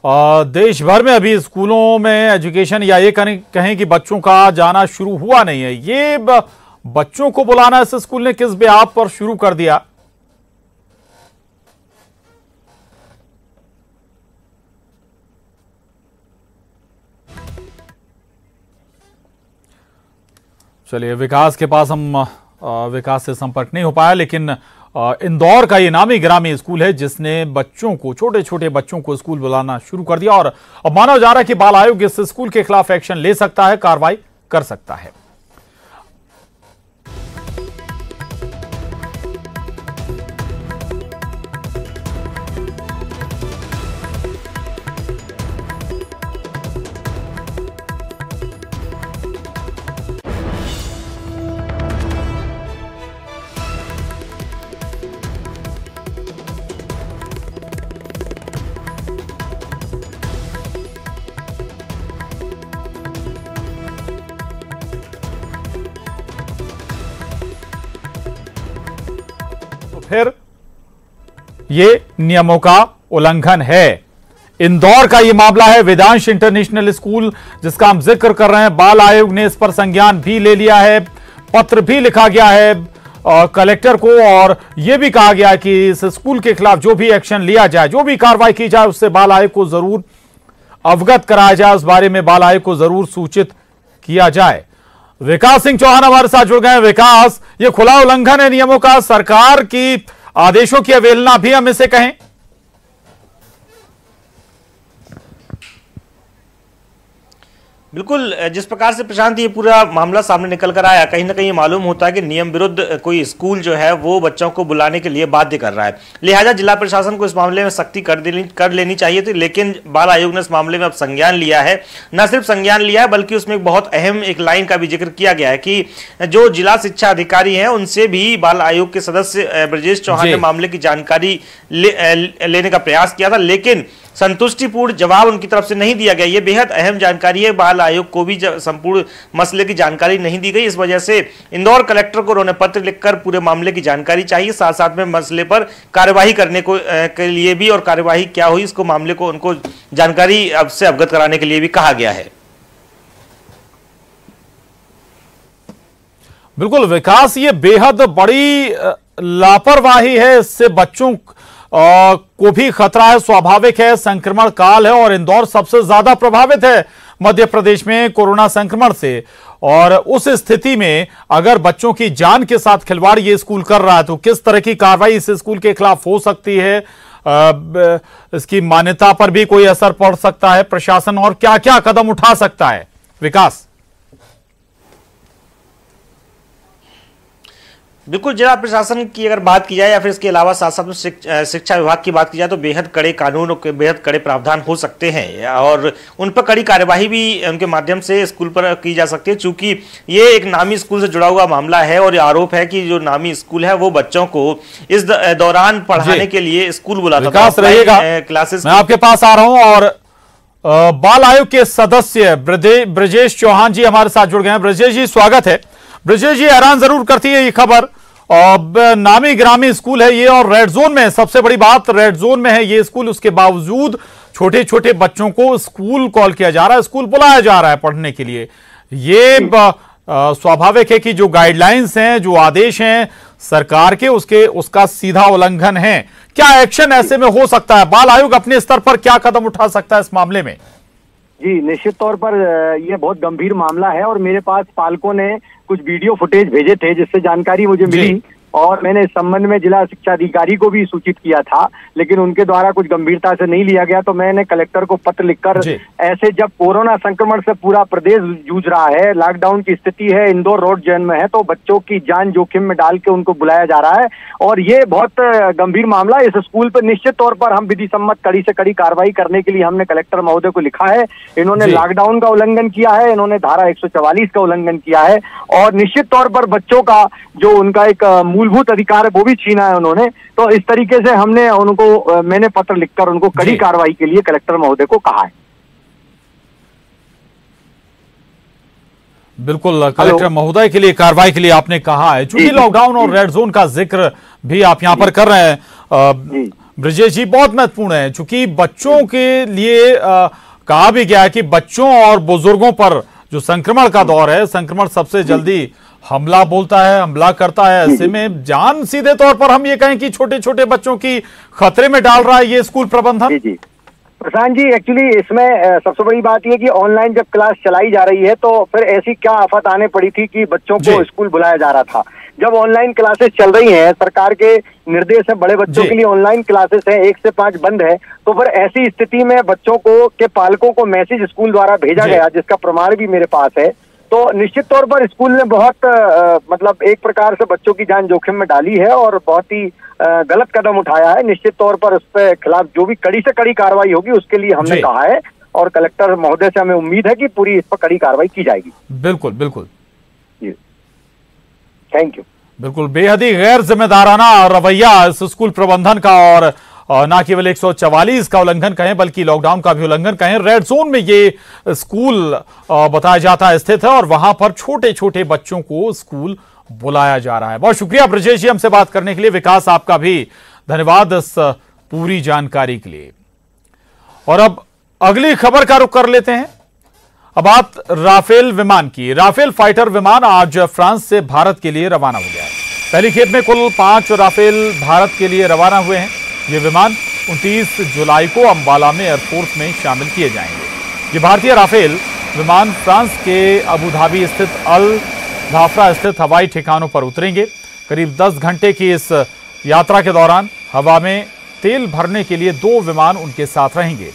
देश भर में अभी स्कूलों में एजुकेशन या ये कहें कि बच्चों का जाना शुरू हुआ नहीं है। ये बच्चों को बुलाना इस स्कूल ने किस बिहाफ पर शुरू कर दिया? चलिए, विकास के पास हम विकास से संपर्क नहीं हो पाया, लेकिन इंदौर का ये नामी गिरामी स्कूल है जिसने बच्चों को, छोटे छोटे बच्चों को स्कूल बुलाना शुरू कर दिया और अब माना जा रहा है कि बाल आयोग इस स्कूल के खिलाफ एक्शन ले सकता है, कार्रवाई कर सकता है। फिर ये नियमों का उल्लंघन है। इंदौर का ये मामला है, वेदांश इंटरनेशनल स्कूल जिसका हम जिक्र कर रहे हैं। बाल आयोग ने इस पर संज्ञान भी ले लिया है, पत्र भी लिखा गया है कलेक्टर को और यह भी कहा गया कि इस स्कूल के खिलाफ जो भी एक्शन लिया जाए, जो भी कार्रवाई की जाए, उससे बाल आयोग को जरूर अवगत कराया जाए, उस बारे में बाल आयोग को जरूर सूचित किया जाए। विकास सिंह चौहान हमारे साथ जुड़ गए। विकास, ये खुला उल्लंघन है नियमों का, सरकार की आदेशों की अवहेलना भी हम इसे कहें? बिल्कुल, जिस प्रकार से प्रशांत ये पूरा मामला सामने निकल कर आया, कहीं ना कहीं मालूम होता है कि नियम विरुद्ध कोई स्कूल जो है वो बच्चों को बुलाने के लिए बाध्य कर रहा है। लिहाजा जिला प्रशासन को इस मामले में सख्ती कर लेनी चाहिए थी, लेकिन बाल आयोग ने इस मामले में अब संज्ञान लिया है। न सिर्फ संज्ञान लिया है बल्कि उसमें एक बहुत अहम एक लाइन का भी जिक्र किया गया है कि जो जिला शिक्षा अधिकारी हैं उनसे भी बाल आयोग के सदस्य ब्रजेश चौहान ने मामले की जानकारी लेने का प्रयास किया था, लेकिन संतुष्टिपूर्ण जवाब उनकी तरफ से नहीं दिया गया। यह बेहद अहम जानकारी है, बाल आयोग को भी संपूर्ण मसले की जानकारी नहीं दी गई। इस वजह से इंदौर कलेक्टर को उन्होंने पत्र लिखकर पूरे मामले की जानकारी चाहिए, साथ साथ में मसले पर कार्यवाही करने को के लिए भी, और कार्यवाही क्या हुई इसको मामले को उनको जानकारी अब से अवगत कराने के लिए भी कहा गया है। बिल्कुल विकास, ये बेहद बड़ी लापरवाही है, इससे बच्चों को भी खतरा है। स्वाभाविक है, संक्रमण काल है और इंदौर सबसे ज्यादा प्रभावित है मध्य प्रदेश में कोरोना संक्रमण से, और उस स्थिति में अगर बच्चों की जान के साथ खिलवाड़ ये स्कूल कर रहा है तो किस तरह की कार्रवाई इस स्कूल के खिलाफ हो सकती है? इसकी मान्यता पर भी कोई असर पड़ सकता है? प्रशासन और क्या क्या कदम उठा सकता है? विकास, बिल्कुल, जिला प्रशासन की अगर बात की जाए या फिर इसके अलावा साथ साथ में शिक्षा विभाग की बात की जाए तो बेहद कड़े कानून और बेहद कड़े प्रावधान हो सकते हैं और उन पर कड़ी कार्यवाही भी उनके माध्यम से स्कूल पर की जा सकती है, क्योंकि ये एक नामी स्कूल से जुड़ा हुआ मामला है और ये आरोप है कि जो नामी स्कूल है वो बच्चों को इस दौरान पढ़ाने के लिए स्कूल बुलाता था। क्लासेस मैं आपके पास आ रहा हूं और बाल आयोग के सदस्य ब्रजेश चौहान जी हमारे साथ जुड़ गए हैं। ब्रजेश जी, स्वागत है। ब्रजेश जी, हैरान जरूर करती है ये खबर, और नामी ग्रामी स्कूल है ये और रेड जोन में है। सबसे बड़ी बात, रेड जोन में है ये स्कूल, उसके बावजूद छोटे छोटे बच्चों को स्कूल कॉल किया जा रहा है, स्कूल बुलाया जा रहा है पढ़ने के लिए। ये स्वाभाविक है कि जो गाइडलाइंस हैं, जो आदेश हैं सरकार के, उसका सीधा उल्लंघन है। क्या एक्शन ऐसे में हो सकता है? बाल आयोग अपने स्तर पर क्या कदम उठा सकता है इस मामले में? जी, निश्चित तौर पर यह बहुत गंभीर मामला है और मेरे पास पालकों ने कुछ वीडियो फुटेज भेजे थे जिससे जानकारी मुझे मिली और मैंने इस संबंध में जिला शिक्षा अधिकारी को भी सूचित किया था, लेकिन उनके द्वारा कुछ गंभीरता से नहीं लिया गया। तो मैंने कलेक्टर को पत्र लिखकर, ऐसे जब कोरोना संक्रमण से पूरा प्रदेश जूझ रहा है, लॉकडाउन की स्थिति है, इंदौर रोड जोन में है, तो बच्चों की जान जोखिम में डाल के उनको बुलाया जा रहा है और ये बहुत गंभीर मामला। इस स्कूल पर निश्चित तौर पर हम विधि सम्मत कड़ी से कड़ी कार्रवाई करने के लिए हमने कलेक्टर महोदय को लिखा है। इन्होंने लॉकडाउन का उल्लंघन किया है, इन्होंने धारा 144 का उल्लंघन किया है और निश्चित तौर पर बच्चों का जो उनका एक मूलभूत अधिकार है वो भी छीना है उन्होंने। तो इस तरीके से हमने उनको, मैंने पत्र लिखकर उनको कड़ी कार्रवाई के लिए कलेक्टर महोदय को कहा है। बिल्कुल, कलेक्टर महोदय के लिए कार्रवाई के लिए आपने कहा है। चूंकि लॉकडाउन और रेड जोन का जिक्र भी आप यहां पर कर रहे हैं, ब्रजेश जी, बहुत महत्वपूर्ण है, चूंकि बच्चों के लिए कहा भी गया है कि बच्चों और बुजुर्गों पर जो संक्रमण का दौर है, संक्रमण सबसे जल्दी हमला बोलता है, हमला करता है। ऐसे में जान सीधे तौर पर हम ये कहें कि छोटे छोटे बच्चों की खतरे में डाल रहा है ये स्कूल प्रबंधन। जी प्रशांत जी, एक्चुअली इसमें सबसे बड़ी बात यह कि ऑनलाइन जब क्लास चलाई जा रही है तो फिर ऐसी क्या आफत आने पड़ी थी कि बच्चों को स्कूल बुलाया जा रहा था। जब ऑनलाइन क्लासेस चल रही हैं, सरकार के निर्देश है, बड़े बच्चों के लिए ऑनलाइन क्लासेस है, 1 से 5 बंद है, तो फिर ऐसी स्थिति में बच्चों को के पालकों को मैसेज स्कूल द्वारा भेजा गया, जिसका प्रमाण भी मेरे पास है। तो निश्चित तौर पर स्कूल ने बहुत मतलब एक प्रकार से बच्चों की जान जोखिम में डाली है और बहुत ही गलत कदम उठाया है। निश्चित तौर पर उस पर खिलाफ जो भी कड़ी से कड़ी कार्रवाई होगी उसके लिए हमने कहा है और कलेक्टर महोदय से हमें उम्मीद है कि पूरी इस पर कड़ी कार्रवाई की जाएगी। बिल्कुल बिल्कुल जी, थैंक यू। बिल्कुल बेहद ही गैर जिम्मेदाराना रवैया इस स्कूल प्रबंधन का, और ना केवल 144 का उल्लंघन कहें बल्कि लॉकडाउन का भी उल्लंघन कहें। रेड जोन में ये स्कूल बताया जाता है स्थित है और वहां पर छोटे छोटे बच्चों को स्कूल बुलाया जा रहा है। बहुत शुक्रिया ब्रजेश जी हमसे बात करने के लिए। विकास, आपका भी धन्यवाद इस पूरी जानकारी के लिए। और अब अगली खबर का रुख कर लेते हैं। अब बात राफेल विमान की। राफेल फाइटर विमान आज फ्रांस से भारत के लिए रवाना हो गया है। पहली खेप में कुल 5 राफेल भारत के लिए रवाना हुए हैं। ये विमान 29 जुलाई को अंबाला में एयरफोर्स में शामिल किए जाएंगे। ये भारतीय राफेल विमान फ्रांस के अबू धाबी स्थित अल धाफरा स्थित हवाई ठिकानों पर उतरेंगे। करीब 10 घंटे की इस यात्रा के दौरान हवा में तेल भरने के लिए 2 विमान उनके साथ रहेंगे।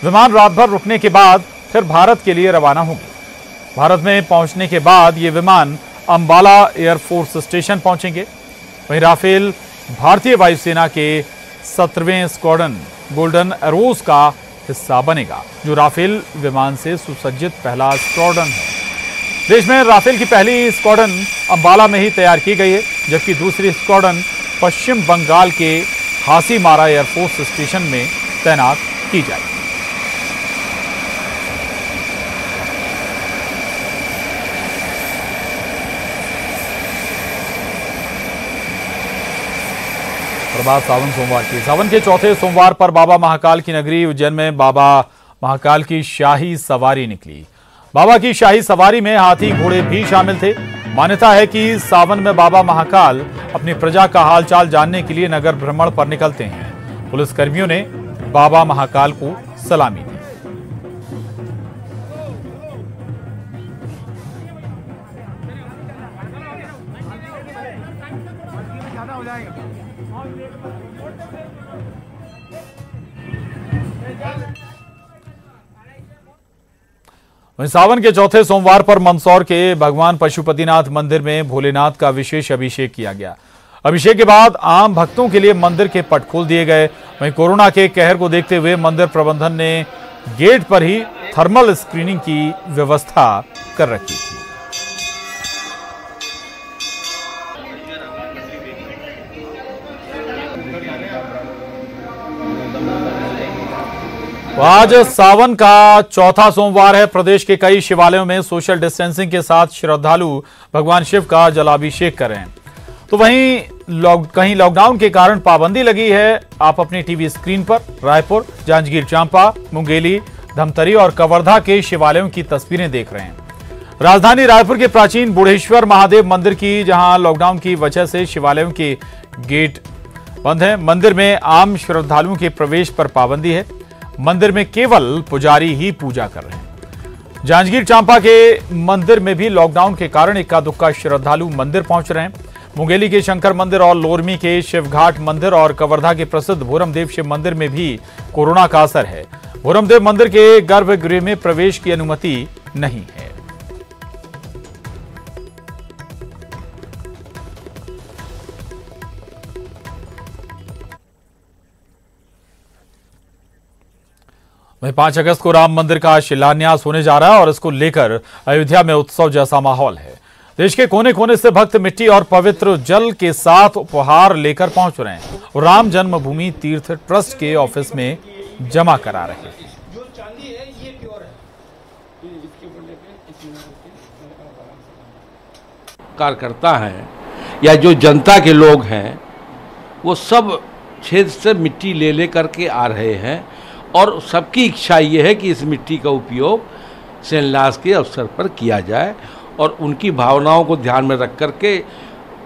विमान रात भर रुकने के बाद फिर भारत के लिए रवाना होंगे। भारत में पहुंचने के बाद ये विमान अंबाला एयरफोर्स स्टेशन पहुंचेंगे। वहीं राफेल भारतीय वायुसेना के 17वें स्क्वाड्रन गोल्डन एरोज का हिस्सा बनेगा, जो राफेल विमान से सुसज्जित पहला स्क्वाड्रन है। देश में राफेल की पहली स्क्वाड्रन अंबाला में ही तैयार की गई है, जबकि दूसरी स्क्वाड्रन पश्चिम बंगाल के हासीमारा एयरफोर्स स्टेशन में तैनात की जाएगी। प्रभात सावन सोमवार की। सावन के चौथे सोमवार पर बाबा महाकाल की नगरी उज्जैन में बाबा महाकाल की शाही सवारी निकली। बाबा की शाही सवारी में हाथी घोड़े भी शामिल थे। मान्यता है कि सावन में बाबा महाकाल अपनी प्रजा का हालचाल जानने के लिए नगर भ्रमण पर निकलते हैं। पुलिसकर्मियों ने बाबा महाकाल को सलामी दी। वहीं सावन के चौथे सोमवार पर मंदसौर के भगवान पशुपतिनाथ मंदिर में भोलेनाथ का विशेष अभिषेक किया गया। अभिषेक के बाद आम भक्तों के लिए मंदिर के पट खोल दिए गए। वहीं कोरोना के कहर को देखते हुए मंदिर प्रबंधन ने गेट पर ही थर्मल स्क्रीनिंग की व्यवस्था कर रखी थी। आज सावन का चौथा सोमवार है। प्रदेश के कई शिवालयों में सोशल डिस्टेंसिंग के साथ श्रद्धालु भगवान शिव का जलाभिषेक कर रहे हैं। तो वहीं कहीं लॉकडाउन के कारण पाबंदी लगी है। आप अपनी टीवी स्क्रीन पर रायपुर, जांजगीर चांपा, मुंगेली, धमतरी और कवर्धा के शिवालयों की तस्वीरें देख रहे हैं। राजधानी रायपुर के प्राचीन बुढ़ेश्वर महादेव मंदिर की, जहां लॉकडाउन की वजह से शिवालयों के गेट बंद हैं। मंदिर में आम श्रद्धालुओं के प्रवेश पर पाबंदी है। मंदिर में केवल पुजारी ही पूजा कर रहे हैं। जांजगीर चांपा के मंदिर में भी लॉकडाउन के कारण इक्का दुक्का श्रद्धालु मंदिर पहुंच रहे हैं। मुंगेली के शंकर मंदिर और लोरमी के शिवघाट मंदिर और कवर्धा के प्रसिद्ध भोरमदेव शिव मंदिर में भी कोरोना का असर है। भोरमदेव मंदिर के गर्भगृह में प्रवेश की अनुमति नहीं है। वहीं 5 अगस्त को राम मंदिर का शिलान्यास होने जा रहा है और इसको लेकर अयोध्या में उत्सव जैसा माहौल है। देश के कोने कोने से भक्त मिट्टी और पवित्र जल के साथ उपहार लेकर पहुंच रहे हैं और राम जन्मभूमि तीर्थ ट्रस्ट के ऑफिस में जमा करा रहे हैं। कार्यकर्ता हैं या जो जनता के लोग हैं, वो सब क्षेत्र से मिट्टी ले करके आ रहे हैं और सबकी इच्छा ये है कि इस मिट्टी का उपयोग शिलान्यास के अवसर पर किया जाए और उनकी भावनाओं को ध्यान में रख करके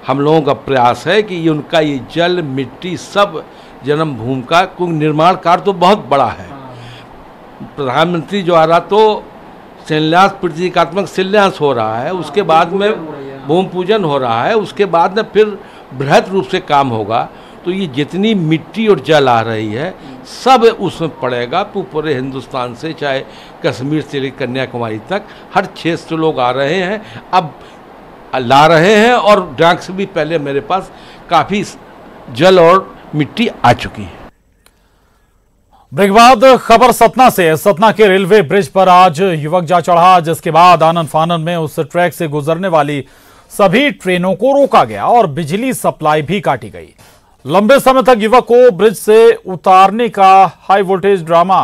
हम लोगों का प्रयास है कि ये उनका ये जल मिट्टी सब जन्मभूमि का निर्माण कार्य तो बहुत बड़ा है। प्रधानमंत्री द्वारा तो शिलान्यास प्रतीकात्मक शिलान्यास हो रहा है, उसके बाद में भूमि पूजन हो रहा है, उसके बाद में फिर बृहद रूप से काम होगा। तो ये जितनी मिट्टी और जल आ रही है सब उसमें पड़ेगा। पूरे हिंदुस्तान से चाहे कश्मीर से लेकर कन्याकुमारी तक हर क्षेत्र से लोग आ रहे हैं, अब ला रहे हैं और डाक से भी पहले मेरे पास काफ़ी जल और मिट्टी आ चुकी है। ब्रेक बाद खबर सतना से। सतना के रेलवे ब्रिज पर आज युवक जा चढ़ा, जिसके बाद आनन फानन में उस ट्रैक से गुजरने वाली सभी ट्रेनों को रोका गया और बिजली सप्लाई भी काटी गई। लंबे समय तक युवक को ब्रिज से उतारने का हाई वोल्टेज ड्रामा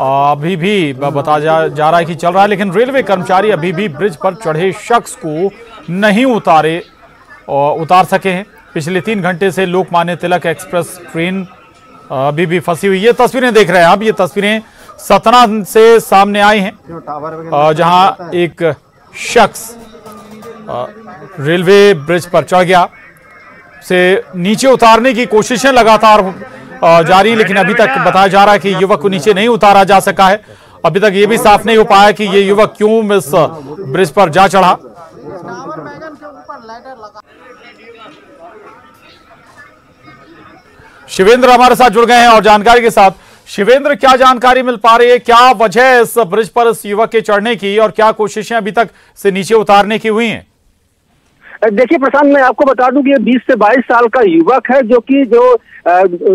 अभी भी बताया जा रहा है कि चल रहा है, लेकिन रेलवे कर्मचारी अभी भी ब्रिज पर चढ़े शख्स को नहीं उतार सके हैं। पिछले 3 घंटे से लोकमान्य तिलक एक्सप्रेस ट्रेन अभी भी फंसी हुई। ये तस्वीरें देख रहे हैं आप, ये तस्वीरें सतना से सामने आई हैं, जहां एक शख्स रेलवे ब्रिज पर चढ़ गया, से नीचे उतारने की कोशिशें लगातार जारी, लेकिन अभी तक बताया जा रहा है कि युवक को नीचे नहीं उतारा जा सका है। अभी तक ये भी साफ नहीं हो पाया कि ये युवक क्यों इस ब्रिज पर जा चढ़ा। शिवेंद्र हमारे साथ जुड़ गए हैं और जानकारी के साथ। शिवेंद्र, क्या जानकारी मिल पा रही है, क्या वजह है इस ब्रिज पर इस युवक के चढ़ने की और क्या कोशिशें अभी तक से नीचे उतारने की हुई हैं? देखिए प्रशांत, मैं आपको बता दूं कि ये 20 से 22 साल का युवक है जो कि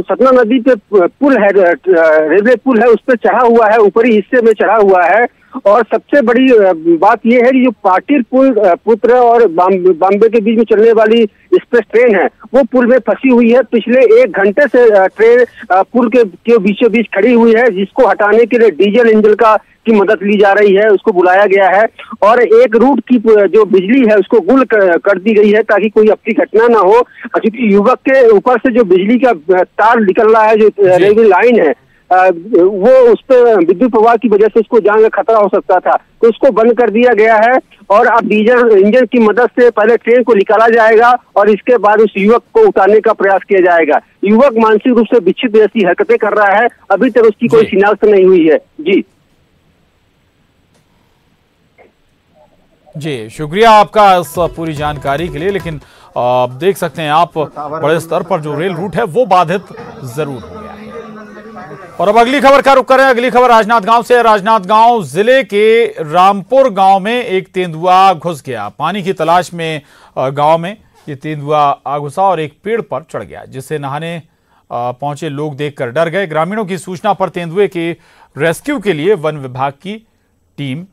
सतना नदी पे पुल है, रेलवे पुल है, उस पर चढ़ा हुआ है, ऊपरी हिस्से में चढ़ा हुआ है। और सबसे बड़ी बात यह है कि जो पाटिल पुत्र और बॉम्बे के बीच में चलने वाली एक्सप्रेस ट्रेन है वो पुल में फंसी हुई है। पिछले 1 घंटे से ट्रेन पुल के बीचों बीच खड़ी हुई है, जिसको हटाने के लिए डीजल इंजन की मदद ली जा रही है, उसको बुलाया गया है और एक रूट की जो बिजली है उसको गुल कर दी गई है ताकि कोई अप्रिय घटना ना हो। क्योंकि युवक के ऊपर से जो बिजली का तार निकल रहा है, जो रेलवे लाइन है, वो उस पर विद्युत प्रवाह की वजह से उसको जान का खतरा हो सकता था, तो उसको बंद कर दिया गया है और अब डीजल इंजन की मदद से पहले ट्रेन को निकाला जाएगा और इसके बाद उस युवक को उतारने का प्रयास किया जाएगा। युवक मानसिक रूप से विक्षिप्त जैसी हरकतें कर रहा है, अभी तक उसकी कोई शिनाख्त नहीं हुई है। जी शुक्रिया आपका इस पूरी जानकारी के लिए। लेकिन देख सकते हैं आप, बड़े स्तर पर जो रेल रूट है वो बाधित जरूर हो गया है। और अब अगली खबर का रुख करें। अगली खबर राजनांदगांव से। राजनांदगांव जिले के रामपुर गांव में एक तेंदुआ घुस गया। पानी की तलाश में गांव में ये तेंदुआ आ घुसा और एक पेड़ पर चढ़ गया, जिसे नहाने पहुंचे लोग देखकर डर गए। ग्रामीणों की सूचना पर तेंदुए के रेस्क्यू के लिए वन विभाग की टीम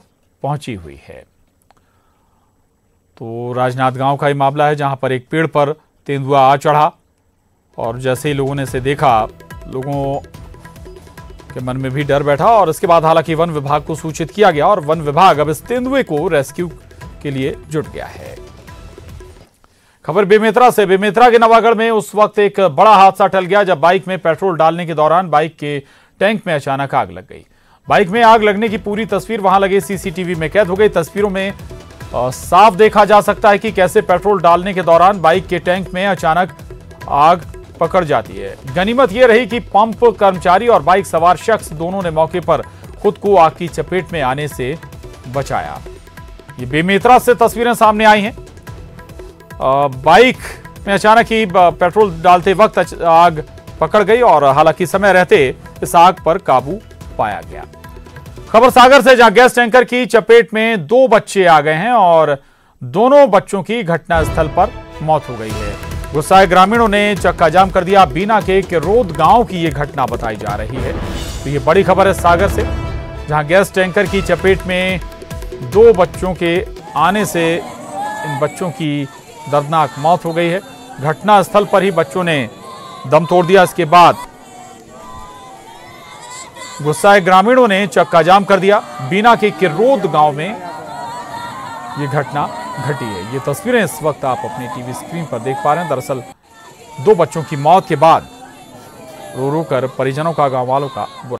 पहुंची हुई है। तो राजनांदगांव का ही मामला है, जहां पर एक पेड़ पर तेंदुआ आ चढ़ा और जैसे ही लोगों ने इसे देखा, लोगों के मन में भी डर बैठा और इसके बाद हालांकि वन विभाग को सूचित किया गया और वन विभाग अब इस तेंदुए को रेस्क्यू के लिए जुट गया है। खबर बेमेतरा से। बेमेतरा के नवागढ़ में उस वक्त एक बड़ा हादसा टल गया जब बाइक में पेट्रोल डालने के दौरान बाइक के टैंक में अचानक आग लग गई। बाइक में आग लगने की पूरी तस्वीर वहां लगे सीसीटीवी में कैद हो गई। तस्वीरों में साफ देखा जा सकता है कि कैसे पेट्रोल डालने के दौरान बाइक के टैंक में अचानक आग पकड़ जाती है। गनीमत यह रही कि पंप कर्मचारी और बाइक सवार शख्स दोनों ने मौके पर खुद को आग की चपेट में आने से बचाया। ये बेमेतरा से तस्वीरें सामने आई हैं। बाइक में अचानक ही पेट्रोल डालते वक्त आग पकड़ गई और हालांकि समय रहते इस आग पर काबू पाया गया। खबर सागर से, जहां गैस टैंकर की चपेट में 2 बच्चे आ गए हैं और दोनों बच्चों की घटनास्थल पर मौत हो गई है। गुस्साए ग्रामीणों ने चक्का जाम कर दिया। बीना के किरोद गांव की यह घटना बताई जा रही है। तो ये बड़ी खबर है सागर से, जहां गैस टैंकर की चपेट में 2 बच्चों के आने से इन बच्चों की दर्दनाक मौत हो गई है। घटनास्थल पर ही बच्चों ने दम तोड़ दिया। इसके बाद गुस्साए ग्रामीणों ने चक्का जाम कर दिया। बीना के किरोद गांव में यह घटना घटी है। ये तस्वीरें इस वक्त आप अपनी टीवी स्क्रीन पर देख पा रहे हैं। दरअसल 2 बच्चों की मौत के बाद रो रो कर परिजनों का, गांव वालों का